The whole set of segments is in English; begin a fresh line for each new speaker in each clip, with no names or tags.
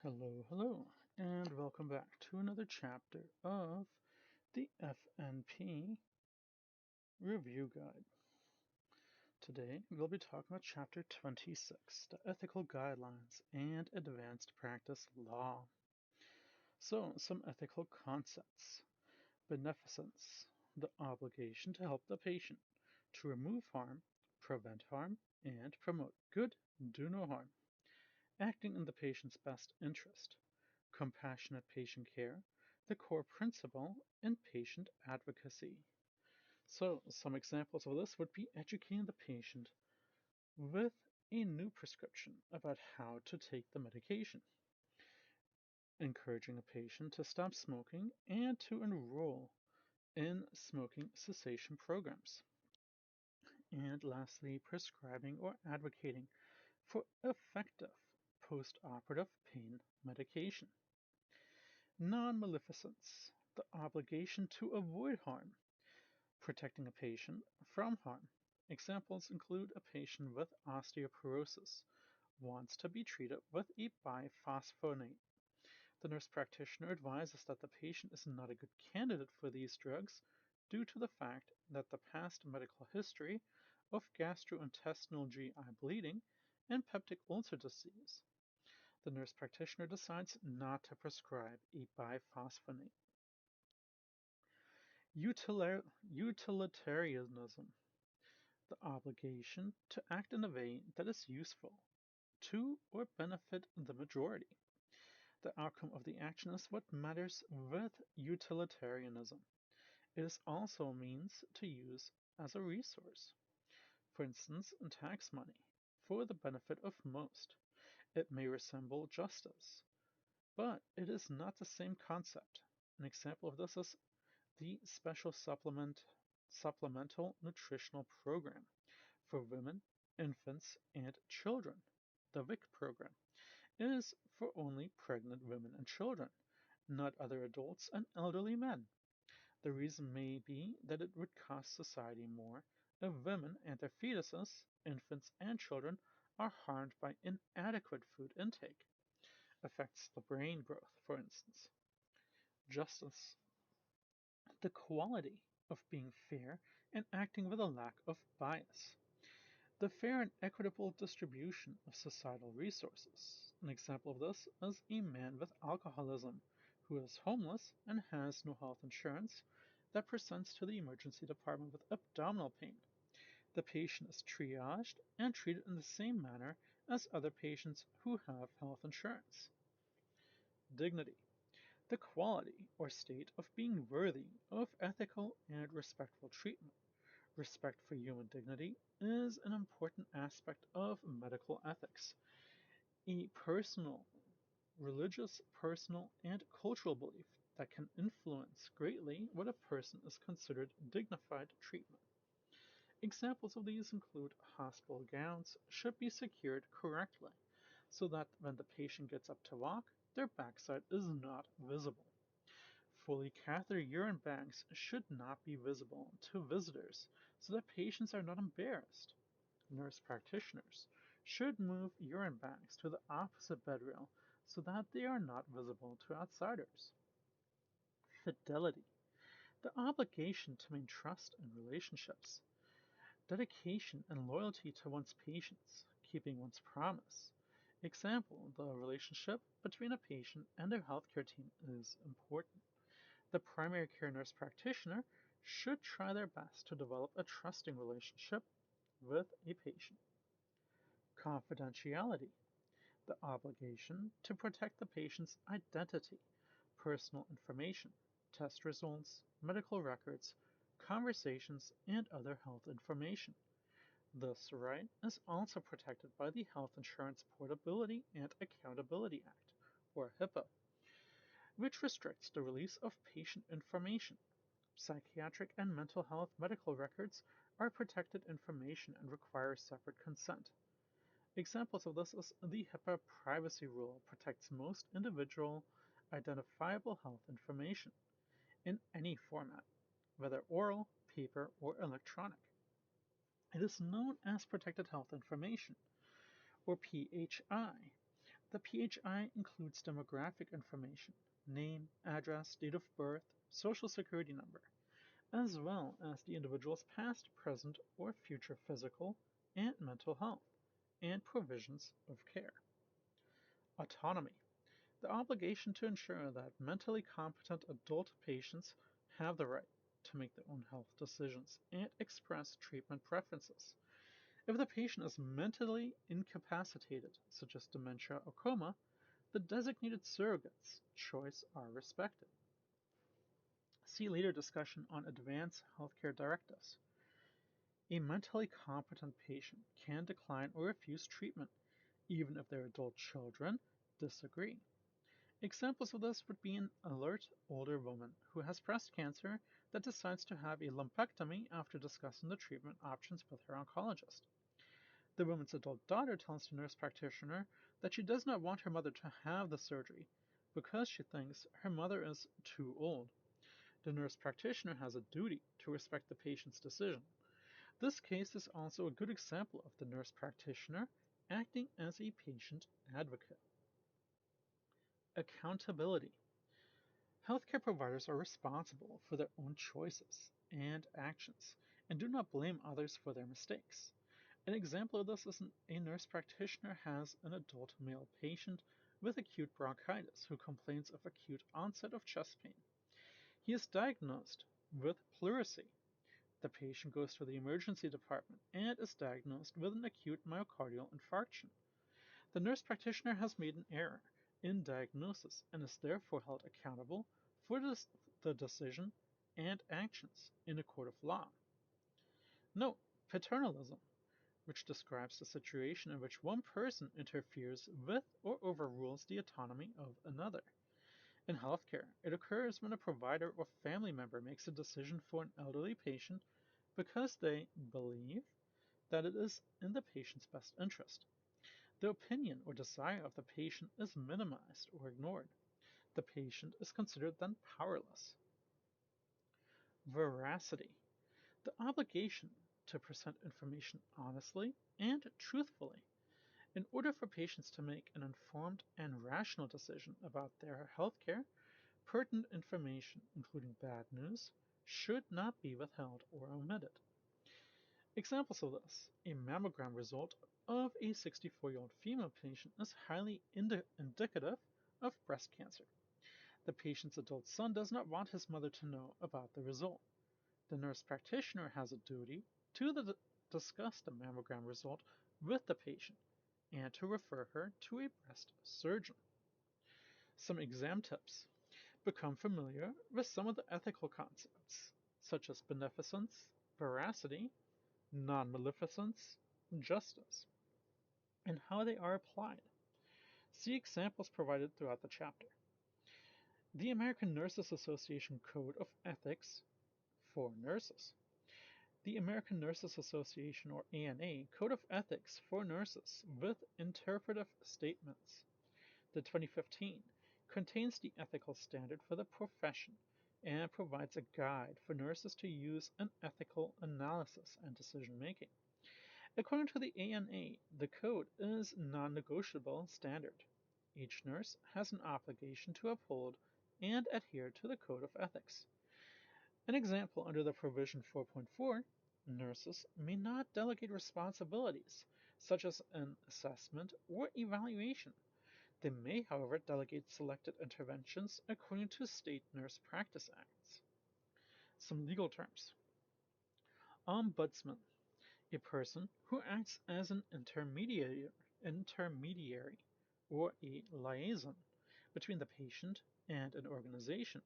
Hello, and welcome back to another chapter of the FNP Review Guide. Today, we'll be talking about Chapter 26, the Ethical Guidelines and Advanced Practice Law. So, some ethical concepts. Beneficence, the obligation to help the patient, to remove harm, prevent harm, and promote good, do no harm. Acting in the patient's best interest. Compassionate patient care, the core principle in patient advocacy. So, some examples of this would be educating the patient with a new prescription about how to take the medication, encouraging a patient to stop smoking and to enroll in smoking cessation programs, and lastly, prescribing or advocating for effective post-operative pain medication. Non-maleficence, the obligation to avoid harm, protecting a patient from harm. Examples include a patient with osteoporosis wants to be treated with a biphosphonate. The nurse practitioner advises that the patient is not a good candidate for these drugs due to the fact that the past medical history of gastrointestinal GI bleeding and peptic ulcer disease. The nurse practitioner decides not to prescribe a biphosphonate. Utilitarianism, the obligation to act in a way that is useful to or benefit the majority. The outcome of the action is what matters with utilitarianism. It is also a means to use as a resource. For instance, tax money, for the benefit of most. It may resemble justice, but it is not the same concept. An example of this is the Special Supplemental Nutritional Program for women, infants, and children. The WIC program is for only pregnant women and children, not other adults and elderly men. The reason may be that it would cost society more if women and their fetuses, infants, and children are harmed by inadequate food intake. Affects the brain growth, for instance. Justice, the quality of being fair and acting with a lack of bias. The fair and equitable distribution of societal resources. An example of this is a man with alcoholism who is homeless and has no health insurance that presents to the emergency department with abdominal pain. The patient is triaged and treated in the same manner as other patients who have health insurance. Dignity, the quality or state of being worthy of ethical and respectful treatment. Respect for human dignity is an important aspect of medical ethics. A personal, religious, personal, and cultural belief that can influence greatly what a person is considered dignified treatment. Examples of these include hospital gowns should be secured correctly so that when the patient gets up to walk, their backside is not visible. Fully catheter urine bags should not be visible to visitors so that patients are not embarrassed. Nurse practitioners should move urine bags to the opposite bed rail so that they are not visible to outsiders. Fidelity, the obligation to maintain trust in relationships. Dedication and loyalty to one's patients, keeping one's promise. Example, the relationship between a patient and their healthcare team is important. The primary care nurse practitioner should try their best to develop a trusting relationship with a patient. Confidentiality, the obligation to protect the patient's identity, personal information, test results, medical records, conversations, and other health information. This right is also protected by the Health Insurance Portability and Accountability Act, or HIPAA, which restricts the release of patient information. Psychiatric and mental health medical records are protected information and require separate consent. Examples of this is the HIPAA privacy rule protects most individual identifiable health information in any format, whether oral, paper, or electronic. It is known as Protected Health Information, or PHI. The PHI includes demographic information, name, address, date of birth, social security number, as well as the individual's past, present, or future physical and mental health, and provisions of care. Autonomy. The obligation to ensure that mentally competent adult patients have the right to make their own health decisions and express treatment preferences. If the patient is mentally incapacitated, such as dementia or coma, the designated surrogate's choice are respected. See later discussion on advanced healthcare directives. A mentally competent patient can decline or refuse treatment, even if their adult children disagree. Examples of this would be an alert older woman who has breast cancer that decides to have a lumpectomy after discussing the treatment options with her oncologist. The woman's adult daughter tells the nurse practitioner that she does not want her mother to have the surgery because she thinks her mother is too old. The nurse practitioner has a duty to respect the patient's decision. This case is also a good example of the nurse practitioner acting as a patient advocate. Accountability. Healthcare providers are responsible for their own choices and actions and do not blame others for their mistakes. An example of this is a nurse practitioner has an adult male patient with acute bronchitis who complains of acute onset of chest pain. He is diagnosed with pleurisy. The patient goes to the emergency department and is diagnosed with an acute myocardial infarction. The nurse practitioner has made an error in diagnosis and is therefore held accountable for the decision and actions in a court of law. Note: paternalism, which describes the situation in which one person interferes with or overrules the autonomy of another. In healthcare, it occurs when a provider or family member makes a decision for an elderly patient because they believe that it is in the patient's best interest. The opinion or desire of the patient is minimized or ignored. The patient is considered then powerless. Veracity. The obligation to present information honestly and truthfully. In order for patients to make an informed and rational decision about their healthcare, pertinent information, including bad news, should not be withheld or omitted. Examples of this: a mammogram result of a 64-year-old female patient is highly indicative of breast cancer. The patient's adult son does not want his mother to know about the result. The nurse practitioner has a duty to discuss the mammogram result with the patient and to refer her to a breast surgeon. Some exam tips. Become familiar with some of the ethical concepts, such as beneficence, veracity, non-maleficence, and justice, and how they are applied. See examples provided throughout the chapter. The American Nurses Association Code of Ethics for Nurses. The American Nurses Association, or ANA, Code of Ethics for Nurses with interpretive statements. The 2015 contains the ethical standard for the profession and provides a guide for nurses to use in ethical analysis and decision making. According to the ANA, the code is non-negotiable standard. Each nurse has an obligation to uphold and adhere to the code of ethics. An example under the provision 4.4, nurses may not delegate responsibilities such as an assessment or evaluation. They may, however, delegate selected interventions according to state nurse practice acts. Some legal terms. Ombudsman, a person who acts as an intermediary or a liaison between the patient and an organization,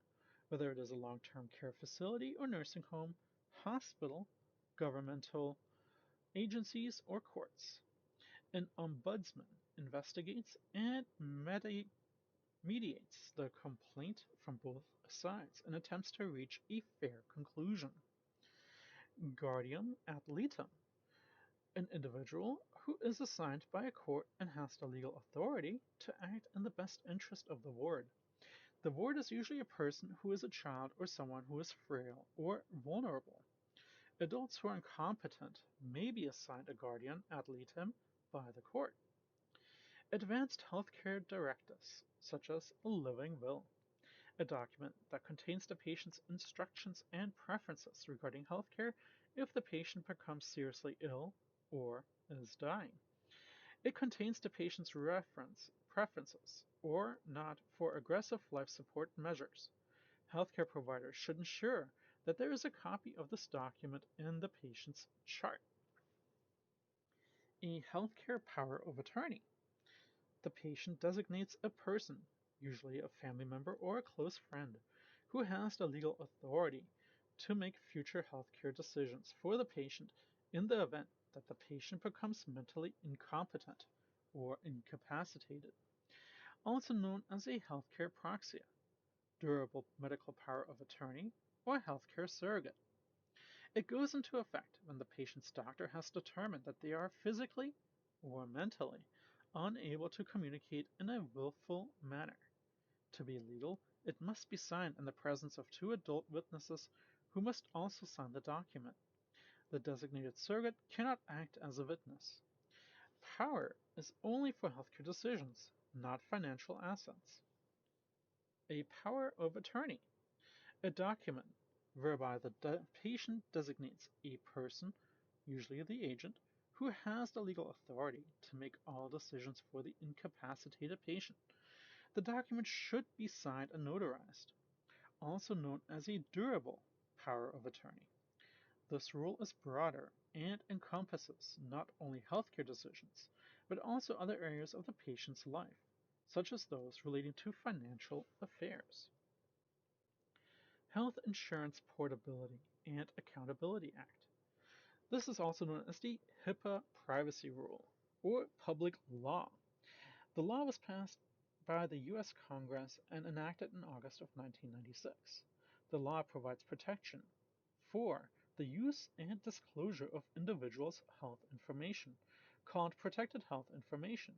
whether it is a long-term care facility or nursing home, hospital, governmental agencies, or courts. An ombudsman investigates and mediates the complaint from both sides and attempts to reach a fair conclusion. Guardian ad litem, an individual who is assigned by a court and has the legal authority to act in the best interest of the ward. The ward is usually a person who is a child or someone who is frail or vulnerable. Adults who are incompetent may be assigned a guardian ad litem by the court. Advanced healthcare directives, such as a living will, a document that contains the patient's instructions and preferences regarding healthcare if the patient becomes seriously ill or is dying. It contains the patient's preferences or not for aggressive life support measures. Healthcare providers should ensure that there is a copy of this document in the patient's chart. A healthcare power of attorney. The patient designates a person, usually a family member or a close friend, who has the legal authority to make future healthcare decisions for the patient in the event that the patient becomes mentally incompetent or incapacitated, also known as a healthcare proxy, durable medical power of attorney, or healthcare surrogate. It goes into effect when the patient's doctor has determined that they are physically or mentally unable to communicate in a willful manner. To be legal, it must be signed in the presence of two adult witnesses who must also sign the document. The designated surrogate cannot act as a witness. Power is only for healthcare decisions, not financial assets. A power of attorney. A document whereby the patient designates a person, usually the agent, who has the legal authority to make all decisions for the incapacitated patient. The document should be signed and notarized, also known as a durable power of attorney. This rule is broader and encompasses not only healthcare decisions, but also other areas of the patient's life, such as those relating to financial affairs. Health Insurance Portability and Accountability Act. This is also known as the HIPAA Privacy Rule, or public law. The law was passed by the U.S. Congress and enacted in August of 1996. The law provides protection for the use and disclosure of individuals' health information, called protected health information,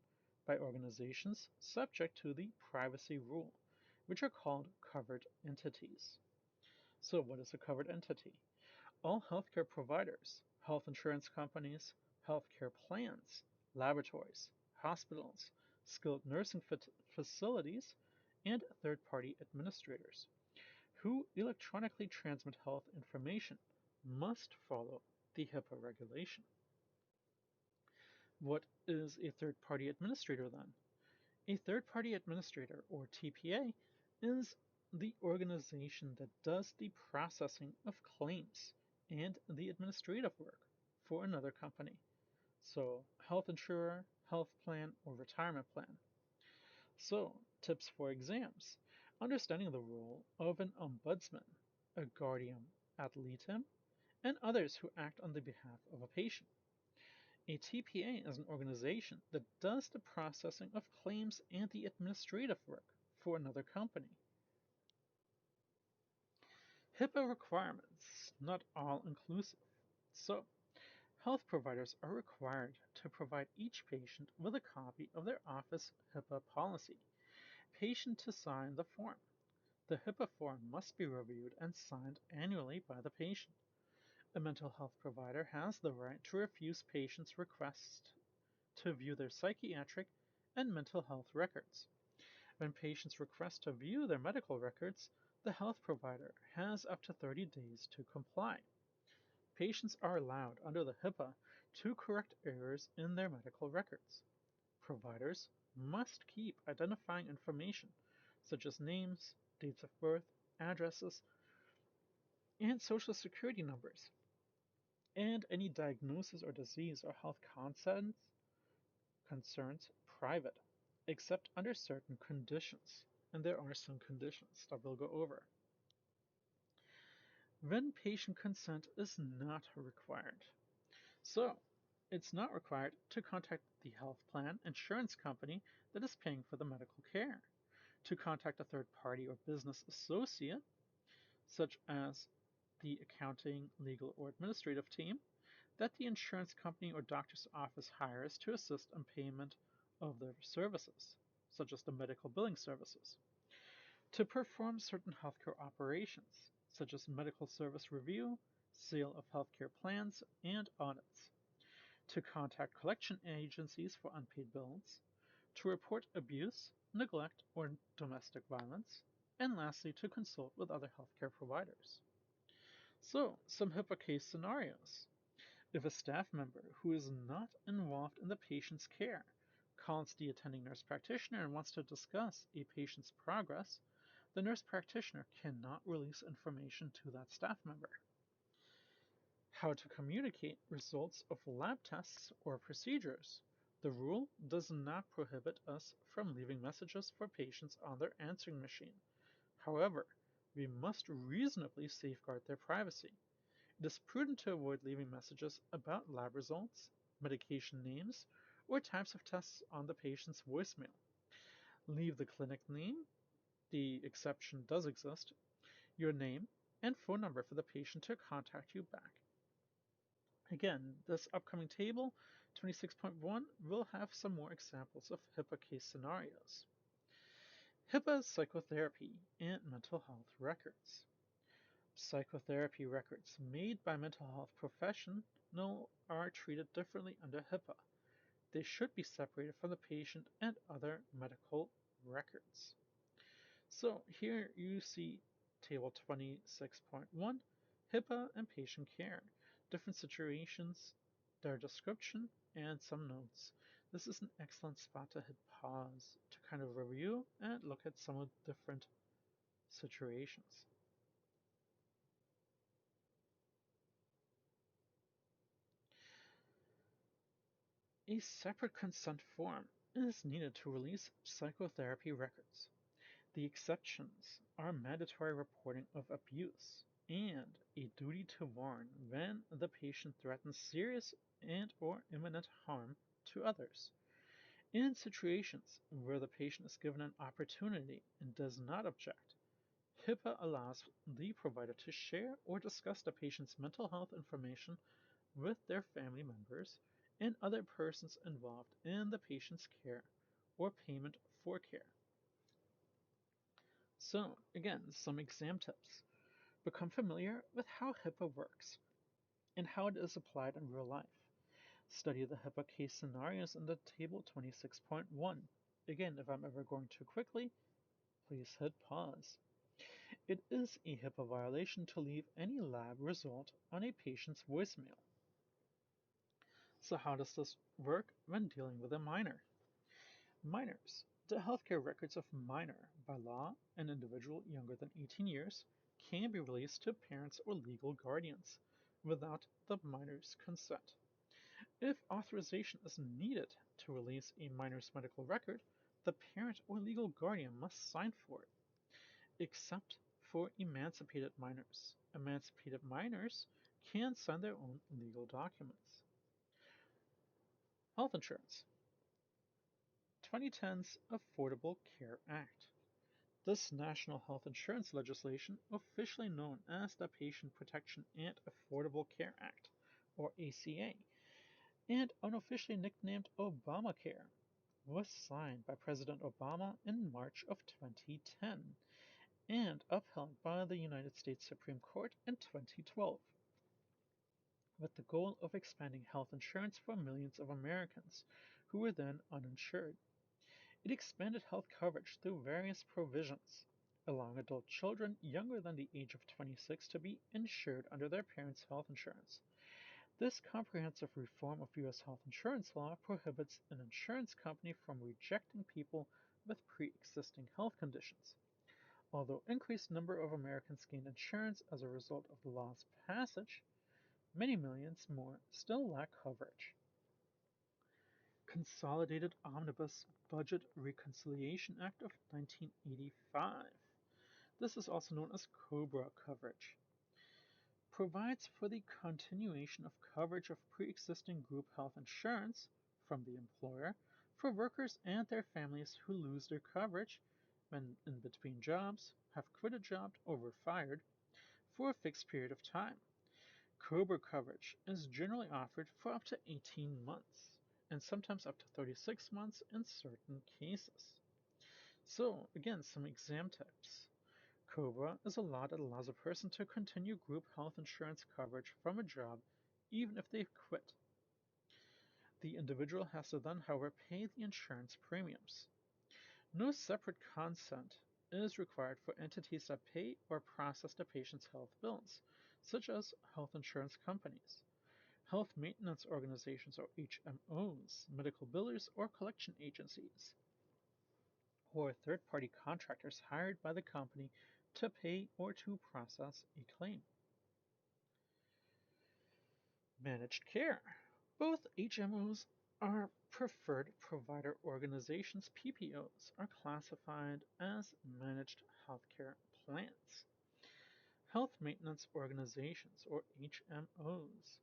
by organizations subject to the privacy rule, which are called covered entities. So, what is a covered entity? All healthcare providers, health insurance companies, healthcare plans, laboratories, hospitals, skilled nursing facilities, and third-party administrators who electronically transmit health information must follow the HIPAA regulation. What is a third-party administrator then? A third-party administrator, or TPA, is the organization that does the processing of claims and the administrative work for another company. So, health insurer, health plan, or retirement plan. So, tips for exams. Understanding the role of an ombudsman, a guardian ad litem, and others who act on the behalf of a patient. A TPA is an organization that does the processing of claims and the administrative work for another company. HIPAA requirements, not all inclusive. So, health providers are required to provide each patient with a copy of their office HIPAA policy. Patient to sign the form. The HIPAA form must be reviewed and signed annually by the patient. A mental health provider has the right to refuse patients' requests to view their psychiatric and mental health records. When patients request to view their medical records, the health provider has up to 30 days to comply. Patients are allowed under the HIPAA to correct errors in their medical records. Providers must keep identifying information such as names, dates of birth, addresses, and social security numbers, and any diagnosis or disease or health concerns private, except under certain conditions. And there are some conditions that we'll go over. When patient consent is not required. So, it's not required to contact the health plan insurance company that is paying for the medical care, to contact a third party or business associate, such as the accounting, legal, or administrative team, that the insurance company or doctor's office hires to assist in payment of their services, such as the medical billing services, to perform certain healthcare operations, such as medical service review, sale of healthcare plans, and audits, to contact collection agencies for unpaid bills, to report abuse, neglect, or domestic violence, and lastly, to consult with other healthcare providers. So, some HIPAA case scenarios. If a staff member who is not involved in the patient's care calls the attending nurse practitioner and wants to discuss a patient's progress, the nurse practitioner cannot release information to that staff member. How to communicate results of lab tests or procedures. The rule does not prohibit us from leaving messages for patients on their answering machine. However, we must reasonably safeguard their privacy. It is prudent to avoid leaving messages about lab results, medication names, or types of tests on the patient's voicemail. Leave the clinic name, the exception does exist, your name, and phone number for the patient to contact you back. Again, this upcoming table, 26.1, will have some more examples of HIPAA case scenarios. HIPAA psychotherapy and mental health records. Psychotherapy records made by mental health professionals are treated differently under HIPAA. They should be separated from the patient and other medical records. So here you see table 26.1, HIPAA and patient care, different situations, their description, and some notes. This is an excellent spot to hit pause to kind of review and look at some of the different situations. A separate consent form is needed to release psychotherapy records. The exceptions are mandatory reporting of abuse and a duty to warn when the patient threatens serious and/or imminent harm to others. In situations where the patient is given an opportunity and does not object, HIPAA allows the provider to share or discuss the patient's mental health information with their family members and other persons involved in the patient's care or payment for care. So, again, some exam tips. Become familiar with how HIPAA works and how it is applied in real life. Study the HIPAA case scenarios in the table 26.1. Again, if I'm ever going too quickly, please hit pause. It is a HIPAA violation to leave any lab result on a patient's voicemail. So how does this work when dealing with a minor? Minors. The healthcare records of minor, by law, an individual younger than 18 years, can be released to parents or legal guardians without the minor's consent. If authorization is needed to release a minor's medical record, the parent or legal guardian must sign for it, except for emancipated minors. Emancipated minors can sign their own legal documents. Health insurance. 2010's Affordable Care Act. This national health insurance legislation, officially known as the Patient Protection and Affordable Care Act, or ACA, and unofficially nicknamed Obamacare, was signed by President Obama in March of 2010 and upheld by the United States Supreme Court in 2012, with the goal of expanding health insurance for millions of Americans who were then uninsured. It expanded health coverage through various provisions, allowing adult children younger than the age of 26 to be insured under their parents' health insurance. This comprehensive reform of U.S. health insurance law prohibits an insurance company from rejecting people with pre-existing health conditions. Although increased number of Americans gained insurance as a result of the law's passage, many millions more still lack coverage. Consolidated Omnibus Budget Reconciliation Act of 1985. This is also known as COBRA coverage. Provides for the continuation of coverage of pre-existing group health insurance from the employer for workers and their families who lose their coverage when in between jobs, have quit a job, or were fired for a fixed period of time. COBRA coverage is generally offered for up to 18 months and sometimes up to 36 months in certain cases. So, again, some exam tips. COBRA is a law that allows a person to continue group health insurance coverage from a job even if they've quit. The individual has to then, however, pay the insurance premiums. No separate consent is required for entities that pay or process the patient's health bills, such as health insurance companies, health maintenance organizations or HMOs, medical billers or collection agencies, or third-party contractors hired by the company to pay or to process a claim. Managed care. Both HMOs are preferred provider organizations, PPOs, are classified as managed healthcare plans. Health maintenance organizations, or HMOs.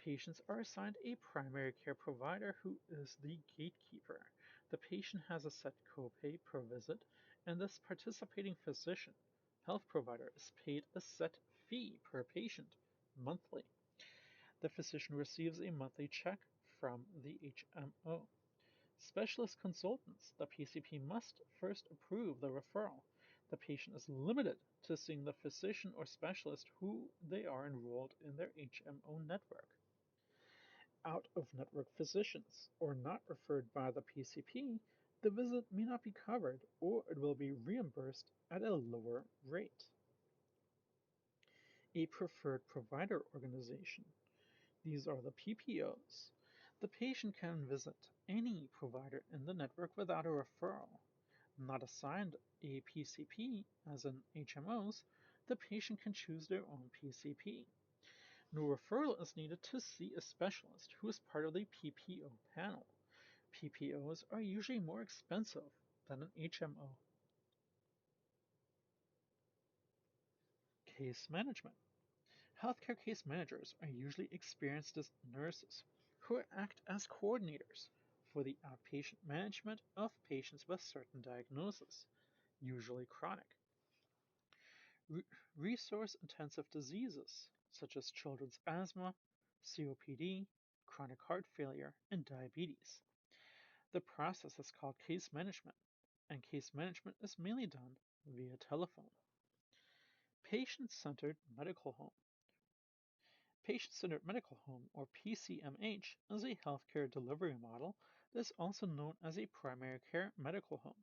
Patients are assigned a primary care provider who is the gatekeeper. The patient has a set copay per visit, and this participating physician, health provider, is paid a set fee per patient monthly. The physician receives a monthly check from the HMO. Specialist consultants. The PCP must first approve the referral. The patient is limited to seeing the physician or specialist who they are enrolled in their HMO network. Out-of-network physicians, or not referred by the PCP, the visit may not be covered or it will be reimbursed at a lower rate. A preferred provider organization. These are the PPOs. The patient can visit any provider in the network without a referral. Not assigned a PCP, as in HMOs, the patient can choose their own PCP. No referral is needed to see a specialist who is part of the PPO panel. PPOs are usually more expensive than an HMO. Case management. Healthcare case managers are usually experienced as nurses who act as coordinators for the outpatient management of patients with certain diagnoses, usually chronic. Resource-intensive diseases such as children's asthma, COPD, chronic heart failure, and diabetes. The process is called case management, and case management is mainly done via telephone. Patient-centered medical home. Patient-centered medical home, or PCMH, is a healthcare delivery model that is also known as a primary care medical home.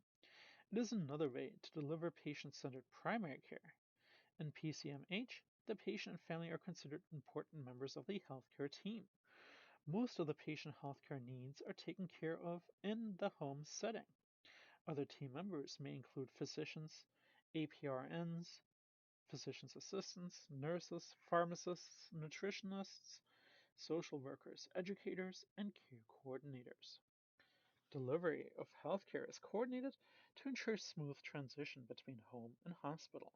It is another way to deliver patient-centered primary care. In PCMH, the patient and family are considered important members of the healthcare team. Most of the patient healthcare needs are taken care of in the home setting. Other team members may include physicians, APRNs, physician's assistants, nurses, pharmacists, nutritionists, social workers, educators, and care coordinators. Delivery of healthcare is coordinated to ensure smooth transition between home and hospital.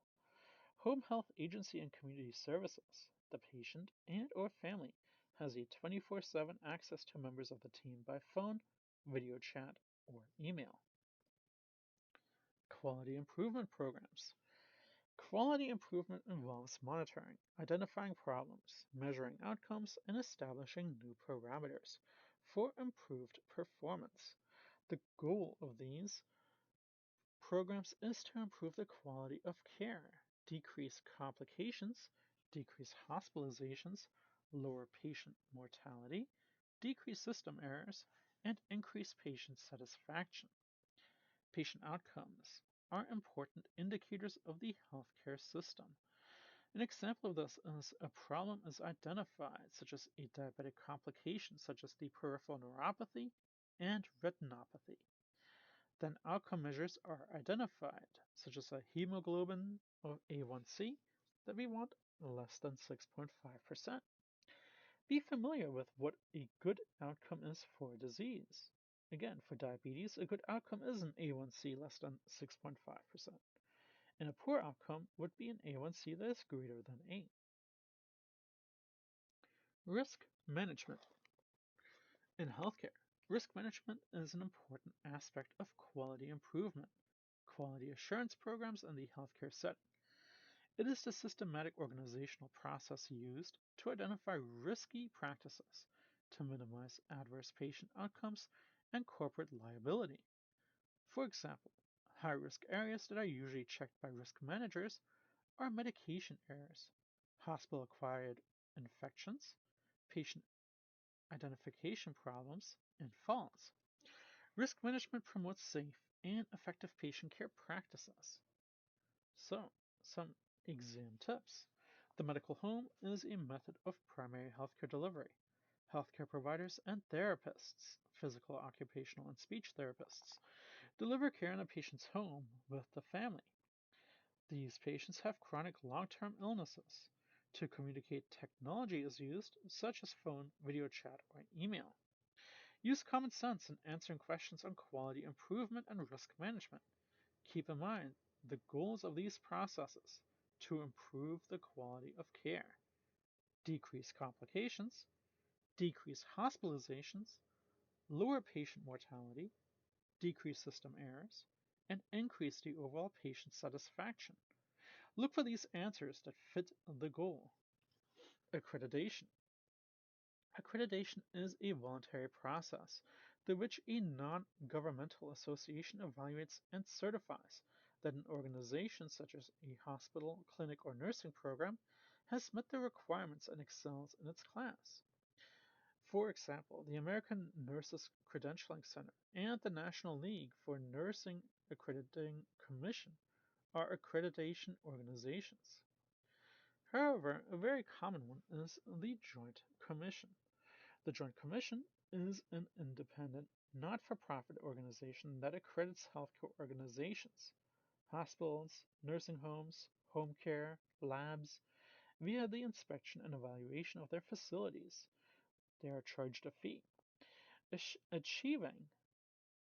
Home health agency and community services. The patient and/or family has a 24/7 access to members of the team by phone, video chat, or email. Quality improvement programs. Quality improvement involves monitoring, identifying problems, measuring outcomes, and establishing new parameters for improved performance. The goal of these programs is to improve the quality of care, decrease complications, decrease hospitalizations, lower patient mortality, decrease system errors, and increase patient satisfaction. Patient outcomes are important indicators of the healthcare system. An example of this is a problem is identified, such as a diabetic complication, such as the peripheral neuropathy and retinopathy. Then outcome measures are identified, such as a hemoglobin of A1C that we want less than 6.5%. Be familiar with what a good outcome is for a disease. Again, for diabetes, a good outcome is an A1C less than 6.5%. And a poor outcome would be an A1C that is greater than 8. Risk management. In healthcare, risk management is an important aspect of quality improvement, quality assurance programs in the healthcare setting. It is the systematic organizational process used to identify risky practices to minimize adverse patient outcomes and corporate liability. For example, high-risk areas that are usually checked by risk managers are medication errors, hospital-acquired infections, patient identification problems, and falls. Risk management promotes safe and effective patient care practices. So, some exam tips. The medical home is a method of primary healthcare delivery. Healthcare providers and therapists, physical, occupational, and speech therapists, deliver care in a patient's home with the family. These patients have chronic long-term illnesses. To communicate, technology is used, such as phone, video chat, or email. Use common sense in answering questions on quality improvement and risk management. Keep in mind the goals of these processes to improve the quality of care, decrease complications, decrease hospitalizations, lower patient mortality, decrease system errors, and increase the overall patient satisfaction. Look for these answers that fit the goal. Accreditation. Accreditation is a voluntary process through which a non-governmental association evaluates and certifies that an organization such as a hospital, clinic, or nursing program has met the requirements and excels in its class. For example, the American Nurses Credentialing Center and the National League for Nursing Accrediting Commission are accreditation organizations. However, a very common one is the Joint Commission. The Joint Commission is an independent, not-for-profit organization that accredits healthcare organizations, hospitals, nursing homes, home care, labs, via the inspection and evaluation of their facilities. They are charged a fee. Achieving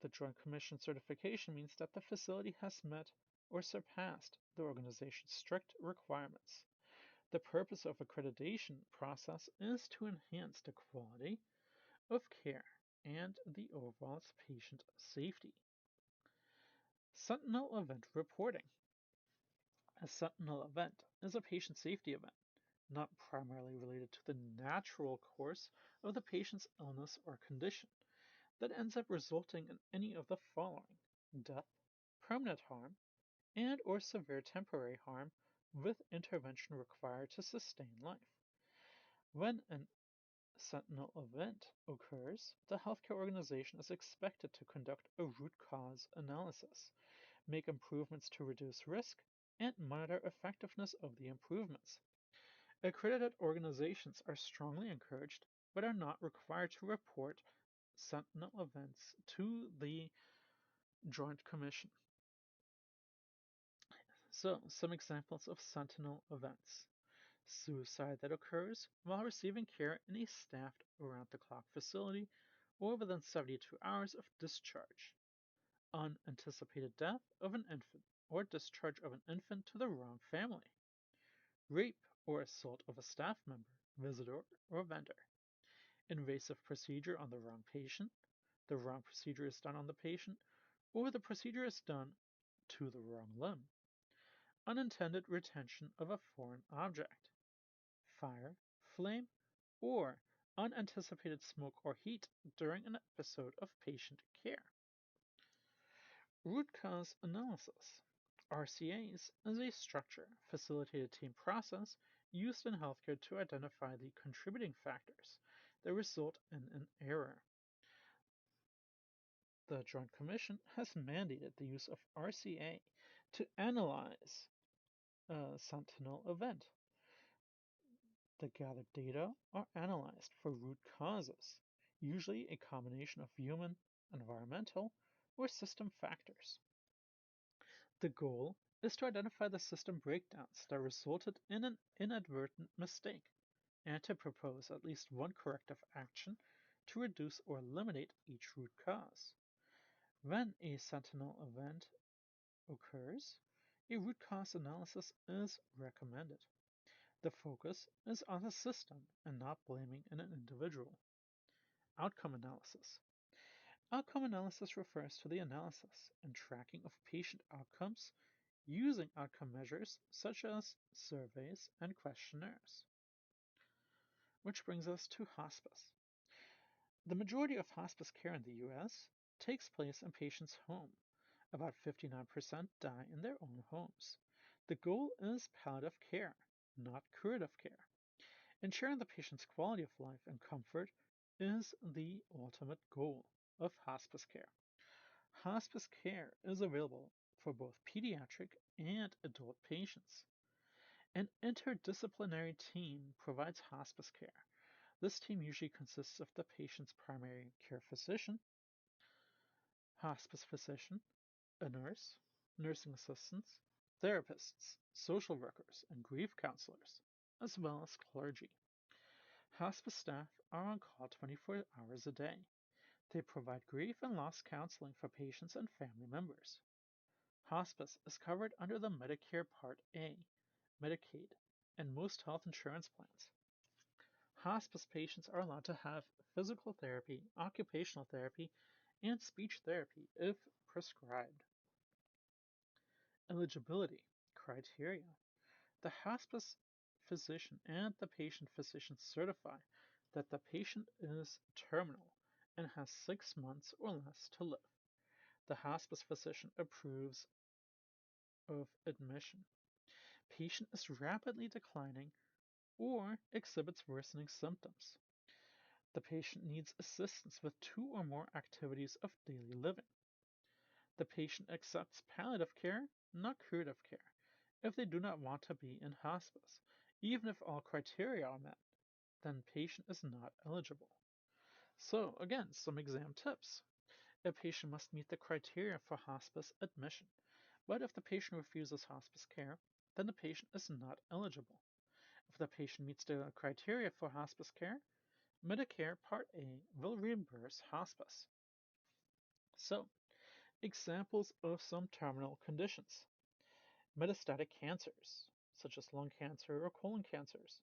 the Joint Commission certification means that the facility has met or surpassed the organization's strict requirements. The purpose of accreditation process is to enhance the quality of care and the overall patient safety. Sentinel event reporting. A sentinel event is a patient safety event, not primarily related to the natural course of the patient's illness or condition, that ends up resulting in any of the following: death, permanent harm, and or severe temporary harm with intervention required to sustain life. When an sentinel event occurs, the healthcare organization is expected to conduct a root cause analysis, make improvements to reduce risk, and monitor effectiveness of the improvements. Accredited organizations are strongly encouraged but are not required to report sentinel events to the Joint Commission. So, some examples of sentinel events: suicide that occurs while receiving care in a staffed around-the-clock facility or within 72 hours of discharge, unanticipated death of an infant or discharge of an infant to the wrong family, rape or assault of a staff member, visitor, or vendor, invasive procedure on the wrong patient, the wrong procedure is done on the patient, or the procedure is done to the wrong limb, unintended retention of a foreign object, fire, flame, or unanticipated smoke or heat during an episode of patient care. Root cause analysis. RCAs is a structure, facilitated team process used in healthcare to identify the contributing factors that result in an error. The Joint Commission has mandated the use of RCA to analyze a sentinel event. The gathered data are analyzed for root causes, usually a combination of human, environmental, or system factors. The goal is to identify the system breakdowns that resulted in an inadvertent mistake and to propose at least one corrective action to reduce or eliminate each root cause. When a sentinel event occurs, a root cause analysis is recommended. The focus is on the system and not blaming an individual. Outcome analysis. Outcome analysis refers to the analysis and tracking of patient outcomes using outcome measures such as surveys and questionnaires. Which brings us to hospice. The majority of hospice care in the US takes place in patients' home. About 59% die in their own homes. The goal is palliative care, not curative care. Ensuring the patient's quality of life and comfort is the ultimate goal of hospice care. Hospice care is available for both pediatric and adult patients. An interdisciplinary team provides hospice care. This team usually consists of the patient's primary care physician, hospice physician, a nurse, nursing assistants, therapists, social workers, and grief counselors, as well as clergy. Hospice staff are on call 24 hours a day. They provide grief and loss counseling for patients and family members. Hospice is covered under the Medicare Part A, Medicaid, and most health insurance plans. Hospice patients are allowed to have physical therapy, occupational therapy, and speech therapy if prescribed. Eligibility criteria. The hospice physician and the patient physician certify that the patient is terminal and has 6 months or less to live. The hospice physician approves of admission. Patient is rapidly declining or exhibits worsening symptoms. The patient needs assistance with 2 or more activities of daily living. The patient accepts palliative care, not curative care, if they do not want to be in hospice. Even if all criteria are met, then patient is not eligible. So, again, some exam tips. A patient must meet the criteria for hospice admission, but if the patient refuses hospice care, then the patient is not eligible. If the patient meets the criteria for hospice care, Medicare Part A will reimburse hospice. So, examples of some terminal conditions. Metastatic cancers, such as lung cancer or colon cancers,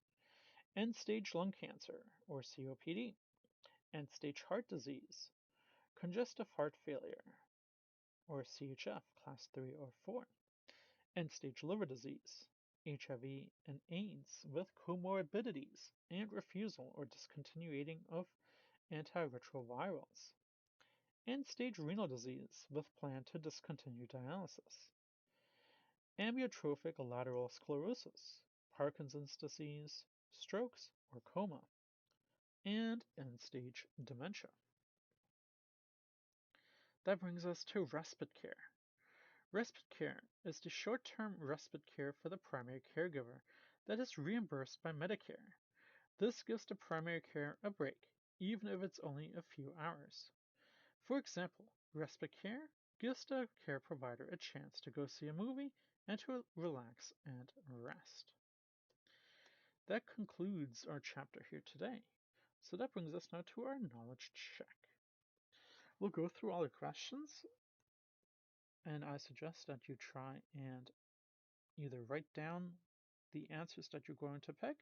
end-stage lung cancer or COPD, end-stage heart disease, congestive heart failure or CHF class 3 or 4, end-stage liver disease, HIV and AIDS with comorbidities and refusal or discontinuing of antiretrovirals, end-stage renal disease with plan to discontinue dialysis, amyotrophic lateral sclerosis, Parkinson's disease, strokes or coma, and end-stage dementia. That brings us to respite care. Respite care is the short-term respite care for the primary caregiver that is reimbursed by Medicare. This gives the primary care a break, even if it's only a few hours. For example, respite care gives the care provider a chance to go see a movie and to relax and rest. That concludes our chapter here today. So that brings us now to our knowledge check. We'll go through all the questions, and I suggest that you try and either write down the answers that you're going to pick,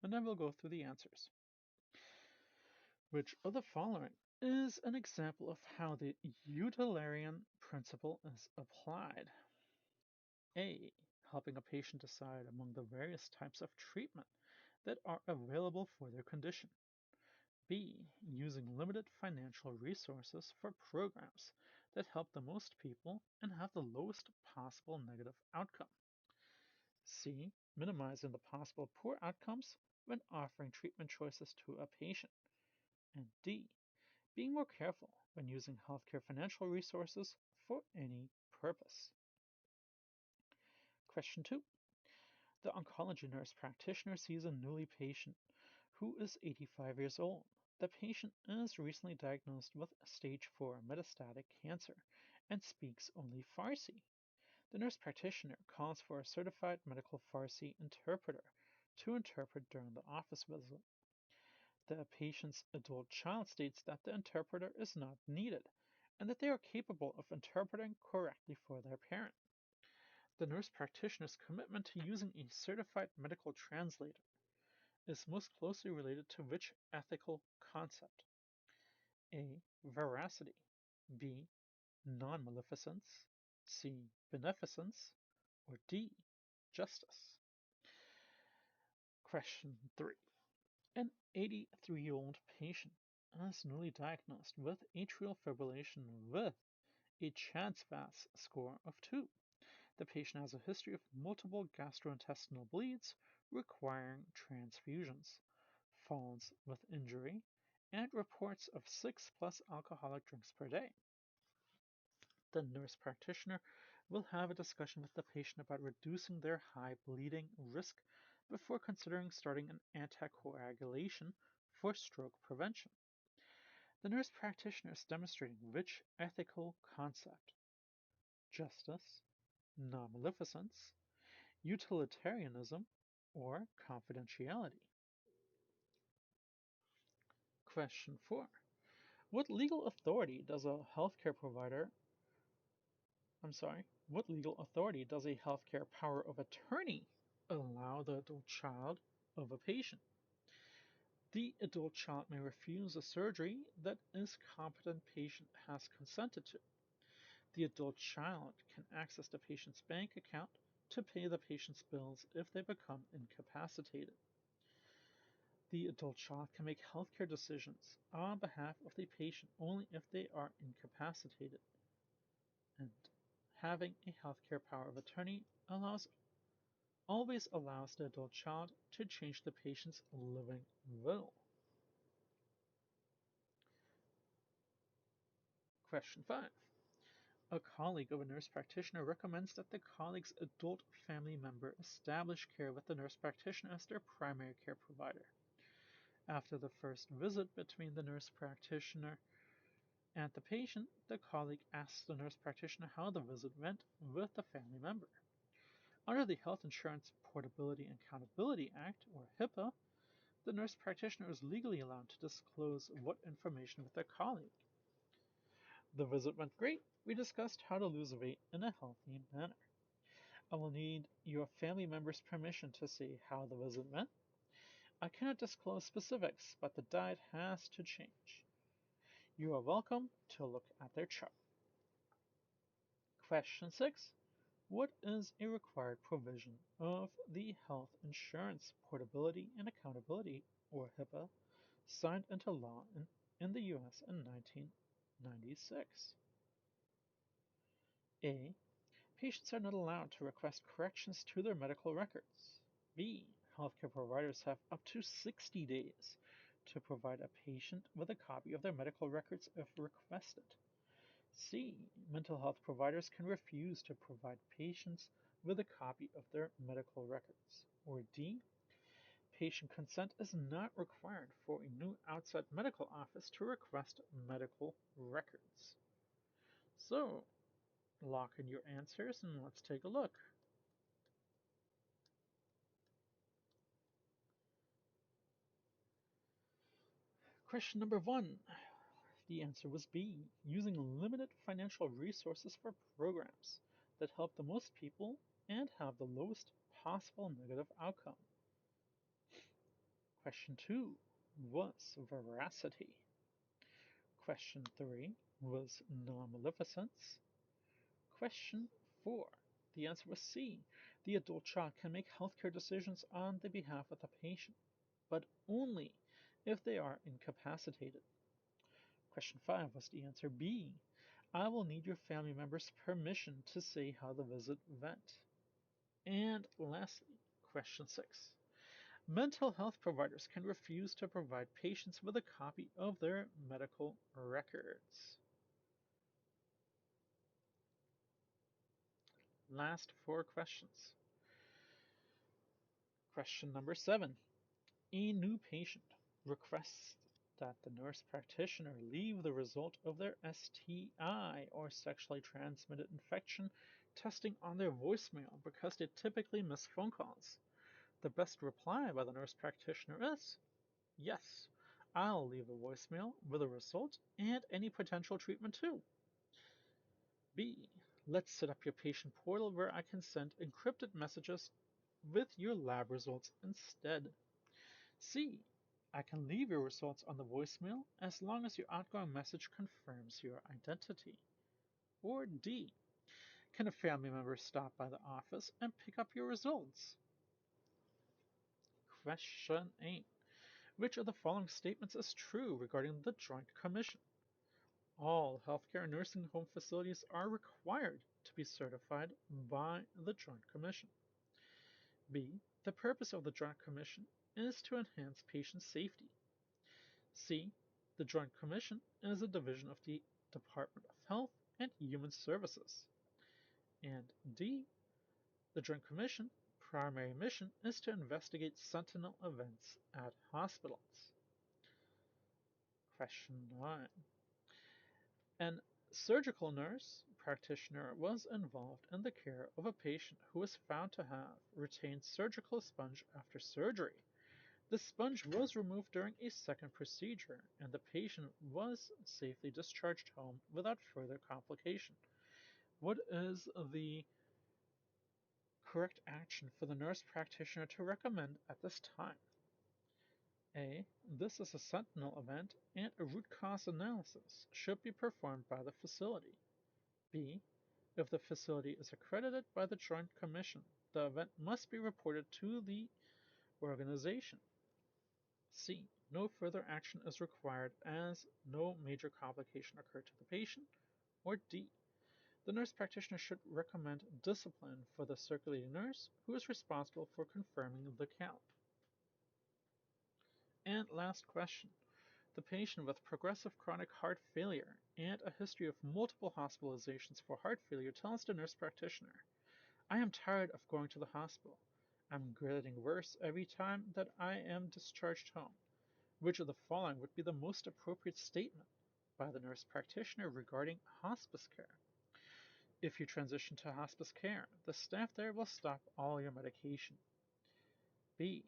and then we'll go through the answers. Which of the following is an example of how the utilitarian principle is applied? A. Helping a patient decide among the various types of treatment that are available for their condition. B. Using limited financial resources for programs that help the most people and have the lowest possible negative outcome. C. Minimizing the possible poor outcomes when offering treatment choices to a patient. And D. Being more careful when using healthcare financial resources for any purpose. Question 2. The oncology nurse practitioner sees a newly patient who is 85 years old. The patient is recently diagnosed with stage 4 metastatic cancer and speaks only Farsi. The nurse practitioner calls for a certified medical Farsi interpreter to interpret during the office visit. The patient's adult child states that the interpreter is not needed and that they are capable of interpreting correctly for their parent. The nurse practitioner's commitment to using a certified medical translator is most closely related to which ethical concept? A. Veracity. B. Non-maleficence. C. Beneficence. Or D. Justice. Question 3. An 83-year-old patient is newly diagnosed with atrial fibrillation with a CHA2DS2-VAS score of 2. The patient has a history of multiple gastrointestinal bleeds requiring transfusions, falls with injury, and reports of 6+ alcoholic drinks per day. The nurse practitioner will have a discussion with the patient about reducing their high bleeding risk before considering starting an anticoagulation for stroke prevention. The nurse practitioner is demonstrating which ethical concept: justice, non-maleficence, utilitarianism, or confidentiality. Question 4. What legal authority does a healthcare provider what legal authority does a healthcare power of attorney allow the adult child of a patient? The adult child may refuse a surgery that a competent patient has consented to. The adult child can access the patient's bank account to pay the patient's bills if they become incapacitated. The adult child can make healthcare decisions on behalf of the patient only if they are incapacitated. And having a healthcare power of attorney always allows the adult child to change the patient's living will. Question 5. A colleague of a nurse practitioner recommends that the colleague's adult family member establish care with the nurse practitioner as their primary care provider. After the first visit between the nurse practitioner and the patient, the colleague asks the nurse practitioner how the visit went with the family member. Under the Health Insurance Portability and Accountability Act, or HIPAA, the nurse practitioner is legally allowed to disclose what information with their colleague. The visit went great. We discussed how to lose weight in a healthy manner. I will need your family member's permission to say how the visit went. I cannot disclose specifics, but the diet has to change. You are welcome to look at their chart. Question 6. What is a required provision of the Health Insurance Portability and Accountability, or HIPAA, signed into law in the U.S. in 1996? A. Patients are not allowed to request corrections to their medical records. B. Healthcare providers have up to 60 days to provide a patient with a copy of their medical records if requested. C. Mental health providers can refuse to provide patients with a copy of their medical records. Or D. Patient consent is not required for a new outside medical office to request medical records. So, lock in your answers and let's take a look. Question number 1. The answer was B, using limited financial resources for programs that help the most people and have the lowest possible negative outcome. Question 2 was veracity. Question 3 was non-maleficence. Question 4. The answer was C. The adult child can make healthcare decisions on the behalf of the patient, but only if they are incapacitated. Question 5 was the answer B. I will need your family member's permission to say how the visit went. And lastly, question 6. Mental health providers can refuse to provide patients with a copy of their medical records. Last 4 questions. Question number 7. A new patient requests that the nurse practitioner leave the result of their STI, or sexually transmitted infection, testing on their voicemail because they typically miss phone calls. The best reply by the nurse practitioner is, yes, I'll leave a voicemail with a result and any potential treatment too. B. Let's set up your patient portal where I can send encrypted messages with your lab results instead. C. I can leave your results on the voicemail as long as your outgoing message confirms your identity. Or D. Can a family member stop by the office and pick up your results? Question 8. Which of the following statements is true regarding the Joint Commission? All healthcare and nursing home facilities are required to be certified by the Joint Commission. B. The purpose of the Joint Commission is to enhance patient safety. C. The Joint Commission is a division of the Department of Health and Human Services. And D. The Joint Commission primary mission is to investigate sentinel events at hospitals. Question 9. An surgical nurse practitioner was involved in the care of a patient who was found to have retained surgical sponge after surgery. The sponge was removed during a second procedure, and the patient was safely discharged home without further complication. What is the correct action for the nurse practitioner to recommend at this time? A. This is a sentinel event and a root cause analysis should be performed by the facility. B. If the facility is accredited by the Joint Commission, the event must be reported to the organization. C. No further action is required as no major complication occurred to the patient. Or D. The nurse practitioner should recommend discipline for the circulating nurse who is responsible for confirming the count. And last question. The patient with progressive chronic heart failure and a history of multiple hospitalizations for heart failure tells the nurse practitioner, I am tired of going to the hospital. I'm getting worse every time that I am discharged home. Which of the following would be the most appropriate statement by the nurse practitioner regarding hospice care? If you transition to hospice care, the staff there will stop all your medication. B.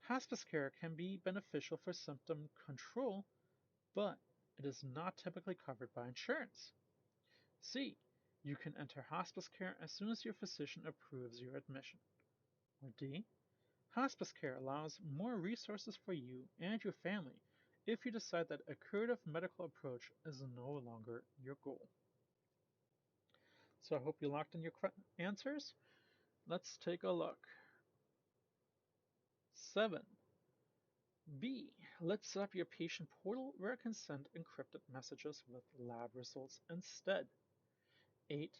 Hospice care can be beneficial for symptom control, but it is not typically covered by insurance. C. You can enter hospice care as soon as your physician approves your admission. Or D. Hospice care allows more resources for you and your family if you decide that a curative medical approach is no longer your goal. So I hope you locked in your answers. Let's take a look. 7. B. Let's set up your patient portal where it can send encrypted messages with lab results instead. 8.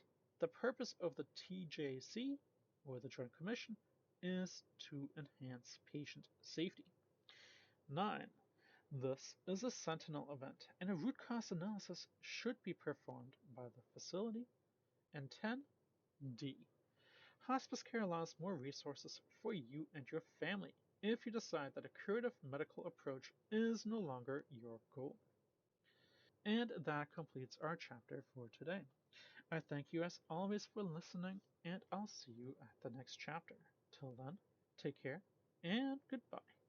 The purpose of the TJC, or the Joint Commission, is to enhance patient safety. 9. This is a sentinel event, and a root cause analysis should be performed by the facility. And 10. D. Hospice care allows more resources for you and your family if you decide that a curative medical approach is no longer your goal. And that completes our chapter for today. I thank you as always for listening, and I'll see you at the next chapter. Till then, take care and goodbye.